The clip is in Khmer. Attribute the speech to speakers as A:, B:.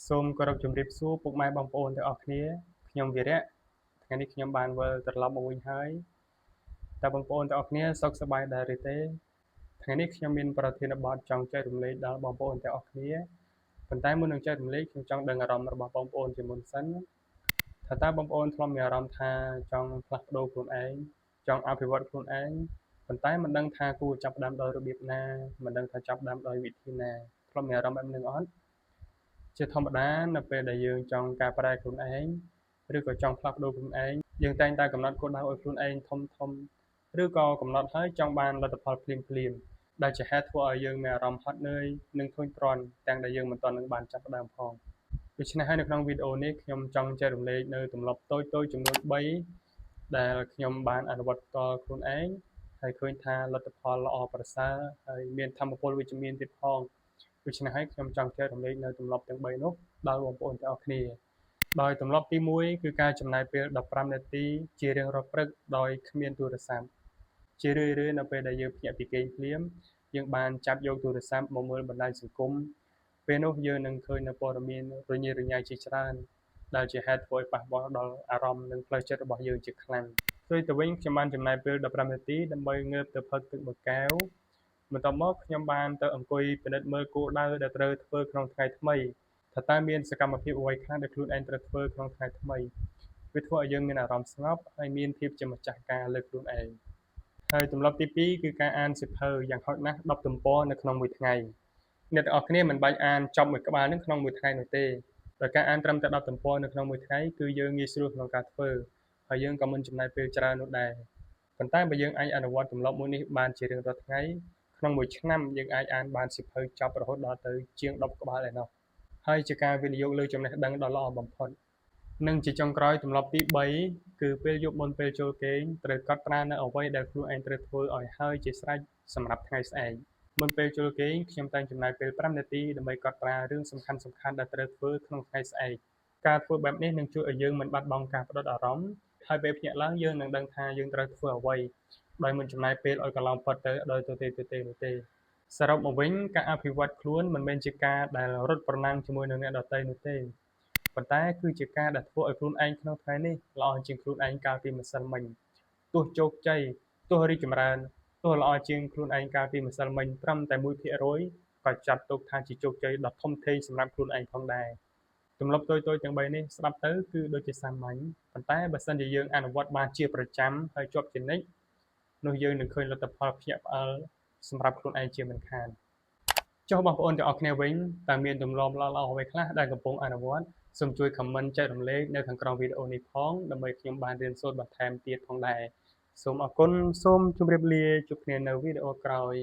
A: សូមគោរពជំរាបសួរពុកម៉ែបងប្អូនទាំងអស់គ្នាខ្ញុំវីរៈថ្ងៃនេះខ្ញុំបានវិលត្រឡប់មកវិញហើយតើបងប្អូនទាំងអស់គ្នាសុខសប្បាយដែរឬទេថ្ងៃនេះខ្ញុំមានប្រធានបទចង់ចែករំលែកដល់បងប្អូនទាំងអស់គ្នាប៉ុន្តែមុននឹងចែករំលែកខ្ញុំចង់ដឹងអារម្មណ៍របស់បងប្អូនជាមុនសិនថាតើបងប្អូនធ្លាប់មានអារម្មណ៍ថាចង់ផ្លាស់ប្ដូរខ្លួនឯងចង់អភិវឌ្ឍខ្លួនឯងប៉ុន្តែមិនដឹងថាគួរចាប់ផ្ដើមដោយរបៀបណាមិនដឹងថាចាប់ផ្ដើមដោយវិធីណាធ្លាប់មានអារម្មណ៍បែបហ្នឹងអត់ជាធម្មតានៅពេលដែលយើងចង់កែប្រែខ្លួនឯងឬក៏ចង់ផ្លាស់ប្ដូរខ្លួនឯងយើងតែងតែកំណត់គោលដៅឲ្យខ្លួនឯងធំឬក៏កំណត់ឲ្យចង់បានលទ្ធផលភ្លាមដែលជាហេតុធ្វើឲ្យយើងមានអារម្មណ៍ហត់នឿយនិងធុញទ្រាន់ទាំងដែលយើងមិនទាន់នឹងបានចាប់ផ្ដើមផងដូច្នេះហើយនៅក្នុងវីដេអូនេះខ្ញុំចង់ចែករំលែកនៅទម្លាប់តូចៗចំនួន3ដែលខ្ញុំបានអនុវត្តផ្ទាល់ខ្លួនឯងហើយឃើញថាលទ្ធផលល្អប្រសើរហើយមានធម៌ពលវិជ្ជមានទៀតផងដូច្នេះហើយខ្ញុំចង់ចែករំលែកនៅទម្លាប់ទាំង3នោះដល់បងប្អូនទាំងអស់គ្នាដោយទម្លាប់ទី1គឺការចំណាយពេល15នាទីជារៀងរាល់ព្រឹកដោយគ្មានទូរស័ព្ទជារឿយៗនៅពេលដែលយើងភ្ញាក់ពីគេងភ្លាមយើងបានចាប់យកទូរស័ព្ទមកមើលបណ្ដាញសង្គមពេលនោះយើងនឹងឃើញនៅព័ត៌មានរញ៉េរញ៉ៃជាច្រើនដែលជាហេតុធ្វើឲ្យប៉ះពាល់ដល់អារម្មណ៍និងផ្លូវចិត្តរបស់យើងជាខ្លាំងផ្ទុយទៅវិញខ្ញុំបានចំណាយពេល15នាទីដើម្បីងើបទៅផឹកទឹកមួយកែវបន្ទាប់មកខ្ញុំបានទៅអង្គុយពិនិត្យមើលគោលដៅដែលត្រូវធ្វើក្នុងថ្ងៃថ្មីថាតើមានសកម្មភាពអ្វីខ្លះដែលខ្លួនឯងត្រូវធ្វើក្នុងថ្ងៃថ្មីវាធ្វើឲ្យយើងមានអារម្មណ៍ស្ងប់ហើយមានភាពជាម្ចាស់ការលើខ្លួនឯងហើយទម្លាប់ទី2គឺការអានសៀវភៅយ៉ាងហោចណាស់10ទំព័រនៅក្នុងមួយថ្ងៃអ្នកទាំងអស់គ្នាមិនបាច់អានចប់មួយក្បាលនឹងក្នុងមួយថ្ងៃនោះទេដោយការអានត្រឹមតែ10ទំព័រនៅក្នុងមួយថ្ងៃគឺយើងងាយស្រួលក្នុងការធ្វើហើយយើងក៏មិនចំណាយពេលច្រើននោះដែរប៉ុន្តែបើយើងអាចអនុវត្តទម្លាប់មួយនេះបានជារៀងរាល់ថ្ងៃក្នុងមួយឆ្នាំយើងអាចអានបានសៀវភៅចប់រហូតដល់ទៅជាង10ក្បាលឯណោះហើយជាការវិនិយោគលើចំណេះដឹងដ៏ល្អបំផុតនិងជាចុងក្រោយទម្លាប់ទី3គឺពេលយប់មុនពេលចូលគេងត្រូវកត់ត្រានៅអ្វីដែលខ្លួនឯងត្រូវធ្វើឲ្យហើយជាស្រេចសម្រាប់ថ្ងៃស្អែកមុនពេលចូលគេងខ្ញុំតែងចំណាយពេល5នាទីដើម្បីកត់ត្រារឿងសំខាន់ៗដែលត្រូវធ្វើក្នុងថ្ងៃស្អែកការធ្វើបែបនេះនឹងជួយឲ្យយើងមិនបាត់បង់ការផ្ដោតអារម្មណ៍ហើយពេលភ្ញាក់ឡើងយើងនឹងដឹងថាយើងត្រូវធ្វើអ្វីដោយមិនចំណាយពេលឲ្យកន្លងផុតទៅដោយទទេនោះទេសរុបមកវិញការអភិវឌ្ឍខ្លួនមិនមែនជាការដែលរត់ប្រណាំងជាមួយនឹងអ្នកដទៃនោះទេប៉ុន្តែគឺជាការដែលធ្វើឲ្យខ្លួនឯងក្នុងថ្ងៃនេះល្អជាងខ្លួនឯងកាលពីម្សិលមិញទោះជោគជ័យទោះរីកចម្រើនទោះល្អជាងខ្លួនឯងកាលពីម្សិលមិញត្រឹមតែ1%ក៏ចាត់ទុកថាជាជោគជ័យដ៏ធំធេងសម្រាប់ខ្លួនឯងផងដែរទម្លាប់តូចៗទាំង3នេះស្ដាប់ទៅគឺដូចជាសាមញ្ញប៉ុន្តែបើសិនជាយើងអនុវត្តបានជាប្រចាំហើយជាប់ជានិច្ចនោះយើងនឹងឃើញលទ្ធផលភ្ញាក់ផ្អើលសម្រាប់ខ្លួនឯងជាមិនខានចុះបងប្អូនទាំងអស់គ្នាវិញតើមានទម្លាប់ល្អៗអ្វីខ្លះដែលកំពុងអនុវត្តសូមជួយ comment ចែករំលែកនៅខាងក្រោមវីដេអូនេះផងដើម្បីខ្ញុំបានរៀនសូត្របន្ថែមទៀតផងដែរសូមអរគុណសូមជម្រាបលាជួបគ្នានៅវីដេអូក្រោយ